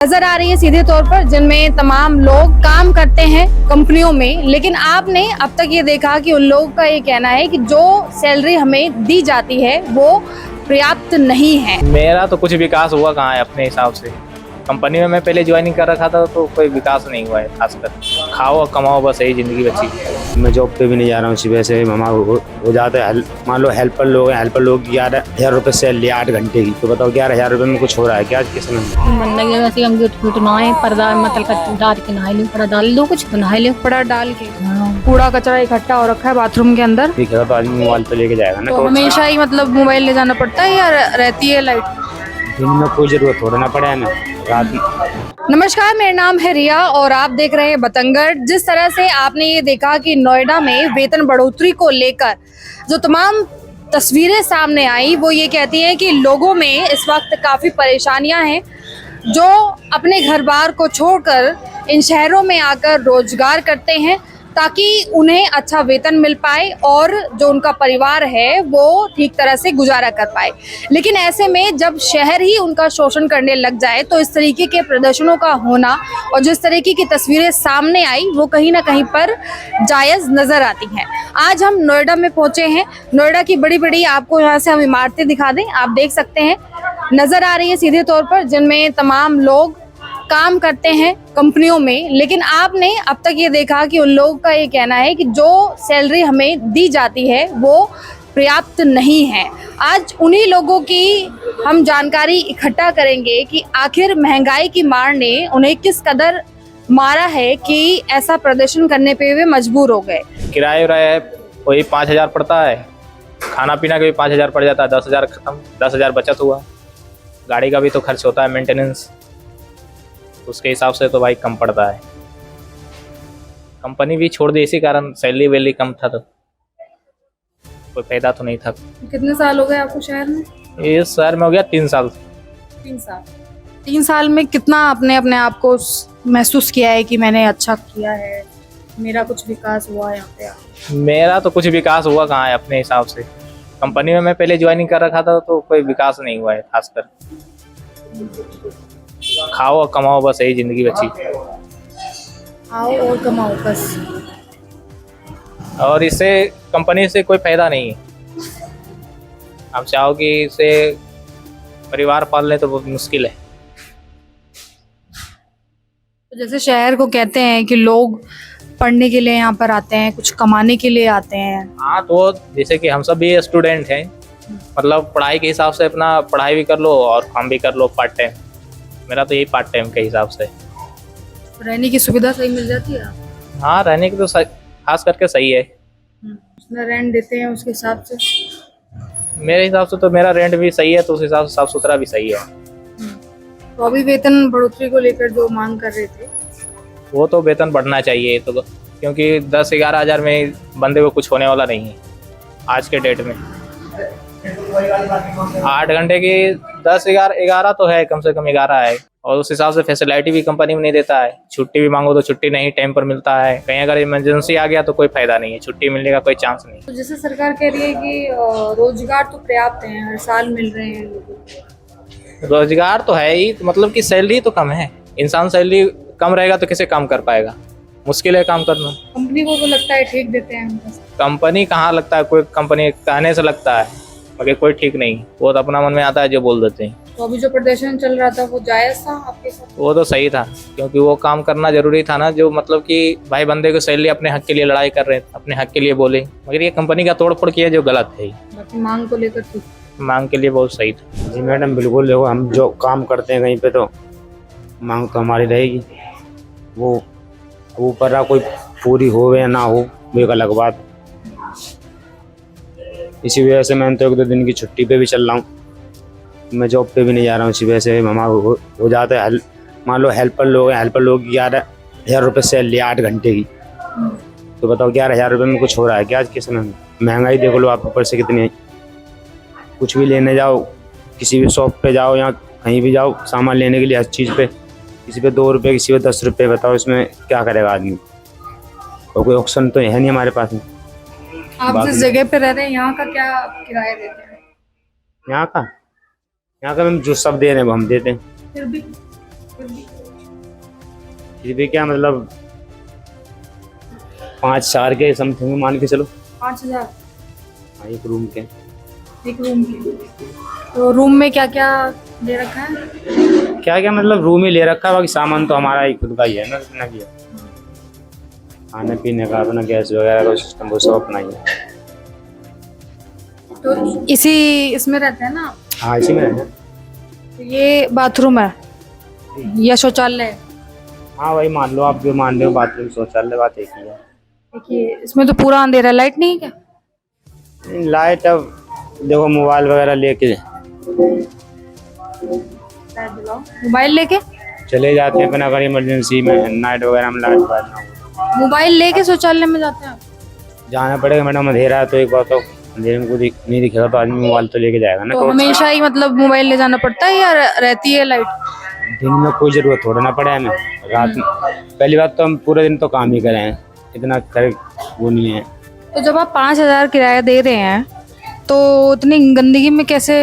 नजर आ रही है सीधे तौर पर, जिनमें तमाम लोग काम करते हैं कंपनियों में, लेकिन आपने अब तक ये देखा कि उन लोगों का ये कहना है कि जो सैलरी हमें दी जाती है वो पर्याप्त नहीं है। मेरा तो कुछ विकास हुआ कहाँ है अपने हिसाब से। कंपनी में मैं पहले ज्वाइनिंग कर रखा था तो कोई विकास नहीं हुआ है खासकर। खाओ और कमाओ, बस यही जिंदगी बची। मैं जॉब पे भी नहीं जा रहा हूँ। सुबह से मामा हो जाता है। मान लो हेल्पर लोग हैं, हेल्पर लोग 11,000 रुपये सैलरी 8 घंटे की, तो बताओ 11,000 रुपये में कुछ हो रहा है क्या आज के समय में? मन लगे वैसे हम गुट नहाए पर्दा मतलब डाल के नहा लो, पर्दा डाल दो, कुछ नहा लो, कपड़ा डाल के कूड़ा कचरा इकट्ठा हो रखा है बाथरूम के अंदर। दिखेगा तो आदमी मोबाइल पे लेके जाएगा ना। तो हमेशा ही मतलब मोबाइल ले जाना पड़ता है या रहती है लाइट? दिन में कोई जरूरत थोड़ा ना पड़ा है ना, रात में। नमस्कार, मेरा नाम है रिया और आप देख रहे हैं बतंगड़। जिस तरह से आपने ये देखा कि नोएडा में वेतन बढ़ोतरी को लेकर जो तमाम तस्वीरें सामने आई, वो ये कहती हैं कि लोगों में इस वक्त काफ़ी परेशानियां हैं, जो अपने घर बार को छोड़कर इन शहरों में आकर रोजगार करते हैं ताकि उन्हें अच्छा वेतन मिल पाए और जो उनका परिवार है वो ठीक तरह से गुजारा कर पाए। लेकिन ऐसे में जब शहर ही उनका शोषण करने लग जाए तो इस तरीके के प्रदर्शनों का होना और जिस तरीके की तस्वीरें सामने आई वो कहीं ना कहीं पर जायज़ नज़र आती हैं। आज हम नोएडा में पहुंचे हैं। नोएडा की बड़ी बड़ी आपको यहाँ से हम इमारतें दिखा दें, आप देख सकते हैं नज़र आ रही है सीधे तौर पर, जिनमें तमाम लोग काम करते हैं कंपनियों में, लेकिन आपने अब तक ये देखा कि उन लोगों का ये कहना है कि जो सैलरी हमें दी जाती है वो पर्याप्त नहीं है। आज उन्हीं लोगों की हम जानकारी इकट्ठा करेंगे कि आखिर महंगाई की मार ने उन्हें किस कदर मारा है कि ऐसा प्रदर्शन करने पे वे मजबूर हो गए। किराया उराया वही 5,000 पड़ता है, खाना पीना का भी 5,000 पड़ जाता है, 10,000 खत्म, 10,000 बचत हुआ। गाड़ी का भी तो खर्च होता है, मेंटेनेंस, उसके हिसाब से तो भाई कम पड़ता है। कंपनी भी छोड़ दी इसी कारण, सैलरी वैलरी कम था तो कोई फायदा तो नहीं था। कितने साल हो गए आपको शहर में? ये शहर में हो गया 3 साल। 3 साल। 3 साल में कितना आपने अपने आप को महसूस किया है कि मैंने अच्छा किया है, मेरा कुछ विकास हुआ है यहाँ पे? मेरा तो कुछ विकास हुआ कहाँ है अपने हिसाब से। कंपनी में मैं पहले ज्वाइनिंग कर रखा था तो कोई विकास नहीं हुआ है खासकर। खाओ और कमाओ, बस यही जिंदगी बची। आओ और कमाओ बस। और इससे कंपनी से कोई फायदा नहीं है। आप चाहो कि इसे परिवार पाल लें तो बहुत मुश्किल है। तो जैसे शहर को कहते हैं कि लोग पढ़ने के लिए यहाँ पर आते हैं, कुछ कमाने के लिए आते हैं। हाँ, तो जैसे कि हम सब भी स्टूडेंट हैं, मतलब पढ़ाई के हिसाब से अपना पढ़ाई भी कर लो और काम भी कर लो पार्ट टाइम। मेरा तो यही पार्ट टाइम के हिसाब से। रहने की सुविधा सही मिल जाती है? हाँ, रहने की तो खास करके सही है। जितना रेंट देते हैं उसके हिसाब से? मेरे हिसाब से तो मेरा रेंट भी सही है, तो उस हिसाब से साफ सुथरा भी सही है। तो अभी वेतन बढ़ोतरी को लेकर जो मांग कर रहे थे, वो तो वेतन बढ़ना चाहिए तो, क्योंकि 10-11 हज़ार में बंदे को कुछ होने वाला नहीं है आज के डेट में। 8 घंटे की 10-11 तो है, कम से कम 11 है। और उस हिसाब से फैसिलिटी भी कंपनी में नहीं देता है। छुट्टी भी मांगो तो छुट्टी नहीं टाइम पर मिलता है। कहीं अगर इमरजेंसी आ गया तो कोई फायदा नहीं है, छुट्टी मिलने का कोई चांस नहीं। तो जैसे सरकार कह रही है कि रोजगार तो पर्याप्त है, हर साल मिल रहे हैं लोगों को। रोजगार तो है ही, मतलब कि सैलरी तो कम है। इंसान सैलरी कम रहेगा तो कैसे काम कर पाएगा? मुश्किल है काम करना। कंपनी को तो लगता है ठीक देते हैं। कंपनी कहाँ लगता है, कोई कंपनी कहने से लगता है, मगर कोई ठीक नहीं। वो तो अपना मन में आता है जो बोल देते हैं। तो अभी जो प्रदर्शन चल रहा था वो जायज था आपके साथ? वो तो सही था, क्योंकि वो काम करना जरूरी था ना, जो मतलब कि भाई बंदे को सैलरी अपने हक के लिए लड़ाई कर रहे थे, अपने हक के लिए बोले। मगर ये कंपनी का तोड़फोड़ किया जो गलत है। बाकी मांग को लेकर ठीक, मांग के लिए बहुत सही था। जी मैडम, बिल्कुल। देखो, हम जो काम करते हैं कहीं पे तो मांग तो हमारी रहेगी। वो ऊपर कोई पूरी हो या ना हो वो एक अलग बात। इसी वजह से मैं तो 1-2 दिन की छुट्टी पे भी चल रहा हूँ। मैं जॉब पे भी नहीं जा रहा हूँ। इसी वजह से मामा हो जाता है। मान लो हेल्पर लोग हैं, हेल्पर लोग 11,000 रुपये सैलरी 8 घंटे की, तो बताओ 11,000 रुपये में कुछ हो रहा है क्या आज के समय में? महंगाई देख लो आप ऊपर से कितनी है। कुछ भी लेने जाओ, किसी भी शॉप पे जाओ या कहीं भी जाओ सामान लेने के लिए, हर चीज़ पे किसी पे 2 रुपये, किसी पे 10 रुपये। बताओ इसमें क्या करेगा आदमी? और कोई ऑप्शन तो है नहीं हमारे पास में। आप जिस जगह पे रह रहे हैं यहाँ का क्या किराया देते हैं? यहाँ का मैम जो सब दे रहे हैं वो हम देते हैं। फिर भी फिर भी क्या मतलब 5-4 के समथिंग मान के चलो। 5,000 हाँ, एक रूम के। एक रूम की। तो रूम में क्या क्या दे रखा है? क्या क्या मतलब रूम ही ले रखा है, बाकी सामान तो हमारा ही खुद का ही है ना, इतना भी है। खाने पीने का अपना गैस वगैरह का सिस्टम वो सब अपना ही है। तो इसी इसमें रहते हैं ना? हाँ, इसी में है। तो ये बाथरूम है या शौचालय है? हाँ, वही मान लो, आप जो मान रहे हो, बाथरूम शौचालय बात एक ही है। देखिए इसमें तो पूरा अंधेरा है, लाइट नहीं है क्या? लाइट अब देखो मोबाइल वगैरह लेके मोबाइल लेके? चले जाते हैं अपना, अगर इमरजेंसी में नाइट वगैरह में लाइट वाइट ना हो। मोबाइल लेके शौचालय में जाते हैं? जाना पड़ेगा मैडम, अंधेरा है तो एक बार तो अंधेरे में कोई नहीं दिखेगा तो आदमी मोबाइल तो लेके जाएगा ना। तो हमेशा ही मतलब मोबाइल ले जाना पड़ता है या रहती है लाइट? दिन में कोई जरूरत थोड़ा ना पड़े हमें, रात में। पहली बात तो हम पूरे दिन तो काम ही करें, इतना कर वो नहीं है। तो जब आप 5,000 किराया दे रहे हैं तो इतनी गंदगी में कैसे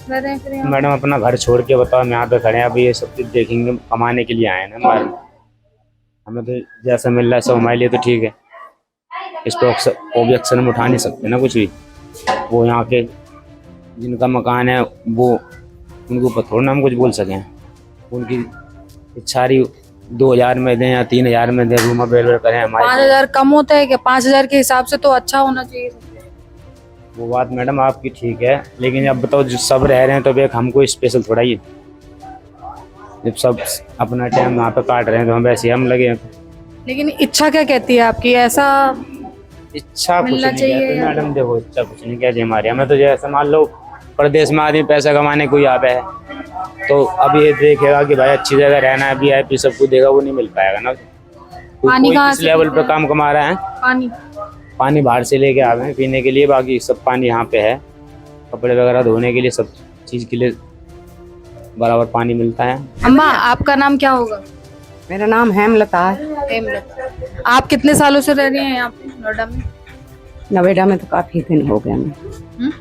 रह रहे हैं फिर यहाँ? मैडम अपना घर छोड़ के बताओ, हम यहाँ पे खड़े हैं, अभी ये सब चीज देखेंगे, कमाने के लिए आए हैं ना हमारे। हमें तो जैसा मिल रहा है सब हमारे लिए तो ठीक है, इस पर ऑब्जेक्शन हम उठा नहीं सकते ना कुछ भी। वो यहाँ के जिनका मकान है वो उनके ऊपर थोड़ा ना हम कुछ बोल सकें। उनकी इच्छा रही 2,000 में दें या 3,000 में दें, रूम अवेलेबल करें हमारे। 5,000 कम होता है क्या? 5,000 के हिसाब से तो अच्छा होना चाहिए। वो बात मैडम आपकी ठीक है, लेकिन अब बताओ जो सब रह रहे हैं तो एक हमको स्पेशल थोड़ा ही, जब सब अपना टाइम वहाँ पे काट रहे हैं तो हम वैसे हम लगे हैं। लेकिन इच्छा क्या कहती है आपकी? ऐसा इच्छा कुछ मिलना नहीं चाहिए कहती या- मैडम, देखो इच्छा कुछ नहीं कहती हमारी। हमें तो जैसे मान लो प्रदेश में आदमी पैसा कमाने कोई आता है तो अब ये देखेगा कि भाई अच्छी जगह रहना है, VIP सब कुछ देगा, वो नहीं मिल पाएगा ना। पानी कोई कहाँ किस से लेवल पीते पे हैं? काम कमा रहा है, पानी पानी बाहर से लेके आ रहे हैं पीने के लिए, बाकी सब पानी यहाँ पे है। कपड़े वगैरह धोने के लिए, सब चीज के लिए बराबर पानी मिलता है। अम्मा आपका नाम क्या होगा? मेरा नाम हेमलता है। हेमलता। आप कितने सालों से रह रही हैं यहाँ पे नोएडा में? नवेडा में तो काफी दिन हो गया मैं। हम्म?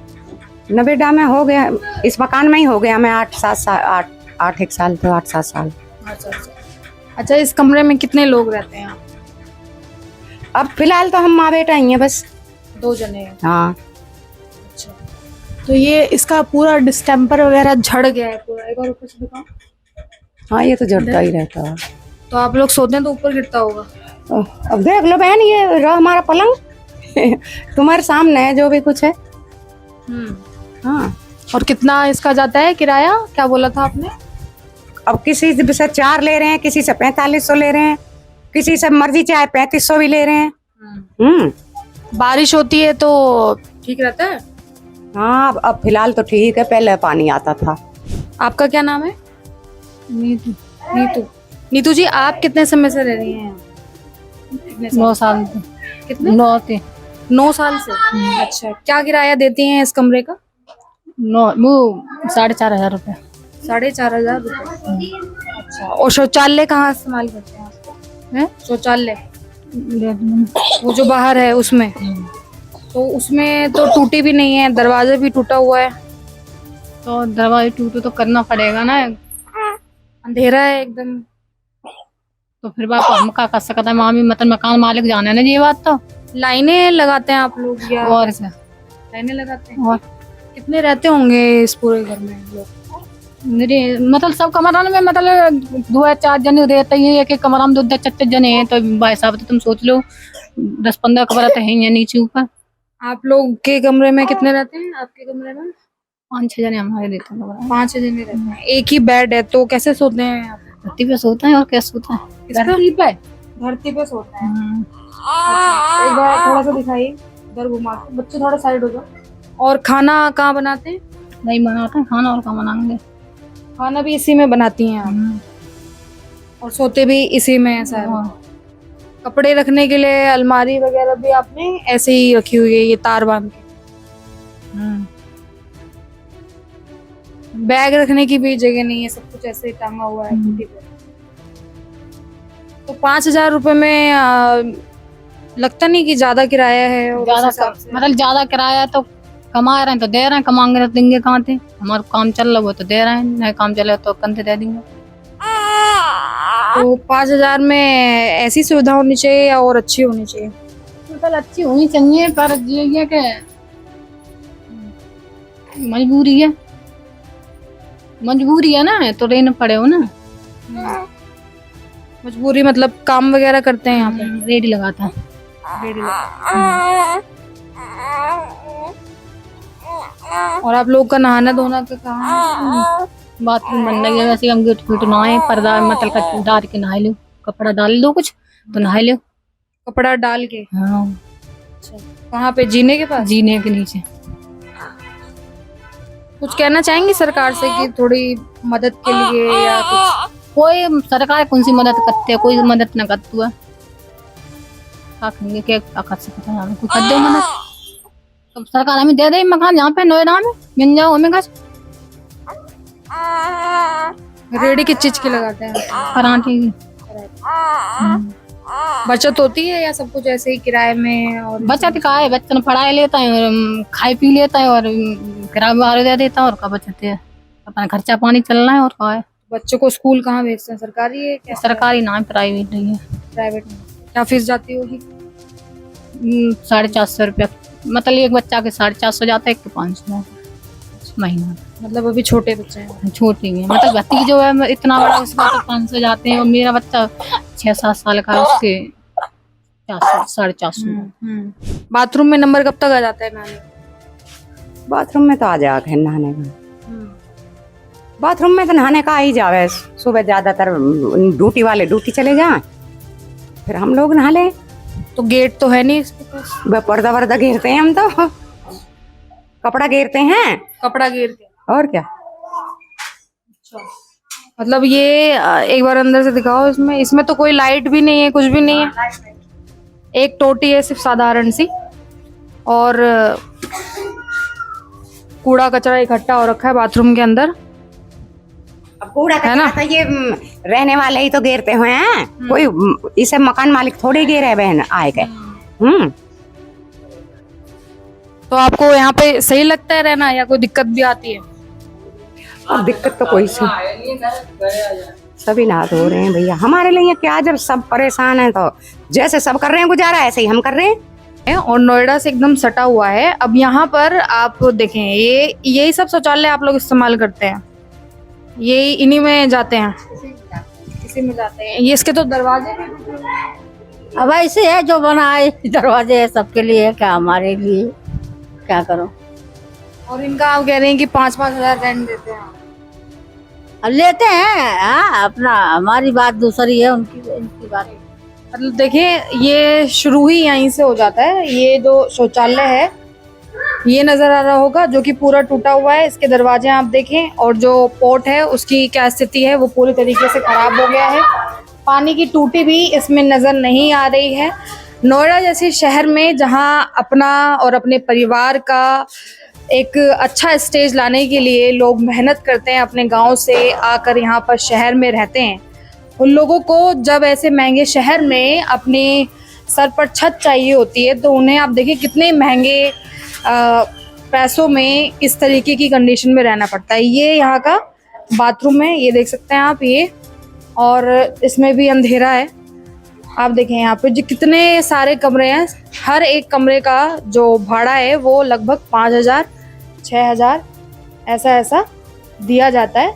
नवेडा में हो गया, इस मकान में ही हो गया मैं 8-7 साल, 8-1 साल तो 8-7 साल। अच्छा, इस कमरे में कितने लोग रहते हैं आप? अब फिलहाल तो हम माँ बेटा ही हैं बस। 2 जने हैं। हाँ, अच्छा, तो ये इसका पूरा डिस्टेम्पर वगैरह झड़ गया है पूरा, एक बार ऊपर से दिखाओ। हाँ ये तो जड़ता ही रहता है। तो आप लोग सोते हैं तो ऊपर गिरता होगा। अब देख लो बहन, ये रहा हमारा पलंग तुम्हारे सामने है जो भी कुछ है। हाँ, और कितना इसका जाता है किराया? क्या बोला था आपने? अब किसी से 4 ले रहे हैं, किसी से 4500 ले रहे हैं, किसी से मर्जी चाहे 3500 भी ले रहे हैं। बारिश होती है तो ठीक रहता है? हाँ, अब फिलहाल तो ठीक है, पहले पानी आता था। आपका क्या नाम है? नीतू। नीतू। नीतू जी, आप कितने समय से रह रही हैं यहाँ? कितने साल? 9 साल से। कितने? 9 से 9 साल से। अच्छा, क्या किराया देती हैं इस कमरे का? 9 वो 4,500 रुपये। 4,500 रुपये। अच्छा, और शौचालय कहाँ इस्तेमाल करते हैं आप? हैं? शौचालय वो जो बाहर है उसमें? तो उसमें तो टूटी भी नहीं है, दरवाजा भी टूटा हुआ है, तो दरवाजे टूटे तो करना पड़ेगा ना, अंधेरा है एकदम। तो फिर बाप हम क्या कर सकते हैं, मामी मतलब मकान मालिक जाने ना ये बात तो। लाइनें लगाते हैं आप लोग या? और क्या, लाइनें लगाते हैं। और कितने रहते होंगे इस पूरे घर में लोग? मेरे मतलब सब कमरा में मतलब 2-4 जने रहते ही, एक कमरा में 2-4 जने हैं, तो भाई साहब तो तुम सोच लो 10-15 कमरा तो है नीचे ऊपर। आप लोग के कमरे में कितने रहते हैं? आपके कमरे में 5-6 जने हमारे रहते हैं कमरा। 5 जने रहते हैं। एक ही बेड है तो कैसे सोते हैं आप? धरती पे सोता है और कैसे सोता है, इस पे? धरती पे। धरती पे सोते हैं। अच्छा, एक बार थोड़ा सा दिखाइए, इधर घुमा के, बच्चे थोड़ा साइड हो जाओ। और खाना कहाँ बनाते हैं? नहीं बनाते हैं खाना, और कहाँ बनाएंगे। खाना भी इसी में बनाती हैं आप? और सोते भी इसी में? ऐसा है? कपड़े रखने के लिए अलमारी वगैरह भी आपने ऐसे ही रखी हुई है, ये तार बांध के? बैग रखने की भी जगह नहीं है, सब कुछ ऐसे ही टांगा हुआ है खूंटी पे। तो 5,000 रुपए में लगता नहीं कि ज्यादा किराया है? और उस ज्यादा हिसाब से- मतलब ज्यादा किराया है तो कमा रहे हैं तो दे रहे हैं, कमाएंगे तो देंगे कहाँ थे। हमारा काम चल रहा वो तो दे रहे हैं, नहीं काम चले तो कंधे दे देंगे। तो 5,000 में ऐसी सुविधा होनी चाहिए या और अच्छी होनी चाहिए? मतलब अच्छी होनी चाहिए, पर ये कि मजबूरी है ना, तो रहना पड़े हो ना। मजबूरी मतलब काम वगैरह करते हैं यहाँ पे? रेडी लगाता है। और आप लोग का नहाना धोना का कहाँ है? बाथरूम बन रही है, वैसे हम गेट फिट नहाए, पर्दा मतलब का डाल के नहा लो, कपड़ा डाल दो कुछ तो नहा लो। कपड़ा डाल के? हाँ, कहाँ पे, जीने के पास? जीने के नीचे। कुछ कहना चाहेंगी सरकार से कि थोड़ी मदद के लिए या कुछ? कोई सरकार कौन सी मदद करते है, कोई मदद न करती है। क्या करेंगे, क्या कर सकते हैं, हमें कोई कर दे मदद। तो सरकार हमें दे दे मकान यहाँ पे नोएडा में, मिल जाओ हमें घर। रेडी किस चीज की लगाते हैं? पराठे की। बचत होती है या सब कुछ ऐसे ही किराए में? और बचत का है, बच्चन पढ़ाई लेता है और खाई पी लेता है और किराया बाहर दे देता है, और का बचत है, अपना खर्चा पानी चलना है, और का है। बच्चों को स्कूल कहाँ भेजते हैं, सरकारी है क्या? सरकारी नाम, प्राइवेट नहीं है। प्राइवेट में क्या फीस जाती होगी? 450 रुपया, मतलब एक बच्चा के 450 जाता है, एक के 500 महीना। मतलब अभी छोटे बच्चे हैं? छोटी है, मतलब भतीज जो है इतना बड़ा, उसका तो 500 जाते हैं, और मेरा बच्चा 6-7 साल का है, उसके 400 450। बाथरूम में नंबर कब तक आ जाता है नहाने? बाथरूम में तो आ जाके है नहाने का। बाथरूम में तो नहाने का आ ही जावे। सुबह ज्यादातर ड्यूटी वाले ड्यूटी चले जाएं, फिर हम लोग नहा लें। तो गेट तो है नहीं इसके पास? वह पर्दा वर्दा घेरते हैं हम तो, कपड़ा घेरते हैं कपड़ा घेर के? और क्या। मतलब ये एक बार अंदर से दिखाओ। इसमें तो कोई लाइट भी नहीं है, कुछ भी नहीं है। एक टोटी है सिर्फ साधारण सी, और कूड़ा कचरा इकट्ठा हो रखा है बाथरूम के अंदर। अब कूड़ा कचरा तो ये रहने वाले ही तो घेरते हुए हैं, कोई इसे मकान मालिक थोड़े घेरे बहन आए गए। तो आपको यहाँ पे सही लगता है रहना या कोई दिक्कत भी आती है? अब दिक्कत तो कोई सी, सभी नाथ हो रहे हैं भैया। हमारे लिए क्या, जब सब परेशान हैं तो जैसे सब कर रहे हैं गुजारा, ऐसे ही हम कर रहे हैं। और नोएडा से एकदम सटा हुआ है। अब यहाँ पर आप देखें, यही सब शौचालय आप लोग इस्तेमाल करते हैं, यही इन्हीं में जाते हैं, इसी में जाते हैं। ये इसके तो दरवाजे भी टूटे हुए हैं। अब ऐसे है जो बना है, दरवाजे है सबके लिए, क्या हमारे लिए, क्या करो। और इनका आप कह रहे हैं कि 5-5 हजार रेंट देते हैं? अब लेते हैं, हाँ, अपना, हमारी बात दूसरी है, उनकी बात। मतलब देखिए, ये शुरू ही यहीं से हो जाता है। ये जो शौचालय है, ये नजर आ रहा होगा, जो कि पूरा टूटा हुआ है। इसके दरवाजे आप देखें, और जो पोर्ट है उसकी क्या स्थिति है, वो पूरी तरीके से खराब हो गया है। पानी की टूटी भी इसमें नजर नहीं आ रही है। नोएडा जैसे शहर में, जहां अपना और अपने परिवार का एक अच्छा स्टेज लाने के लिए लोग मेहनत करते हैं, अपने गांव से आकर यहाँ पर शहर में रहते हैं, उन लोगों को जब ऐसे महंगे शहर में अपने सर पर छत चाहिए होती है, तो उन्हें आप देखिए कितने महंगे पैसों में इस तरीके की कंडीशन में रहना पड़ता है। ये यहाँ का बाथरूम है, ये देख सकते हैं आप ये, और इसमें भी अंधेरा है। आप देखें यहाँ पे जो कितने सारे कमरे हैं, हर एक कमरे का जो भाड़ा है वो लगभग 5,000 6,000 ऐसा दिया जाता है।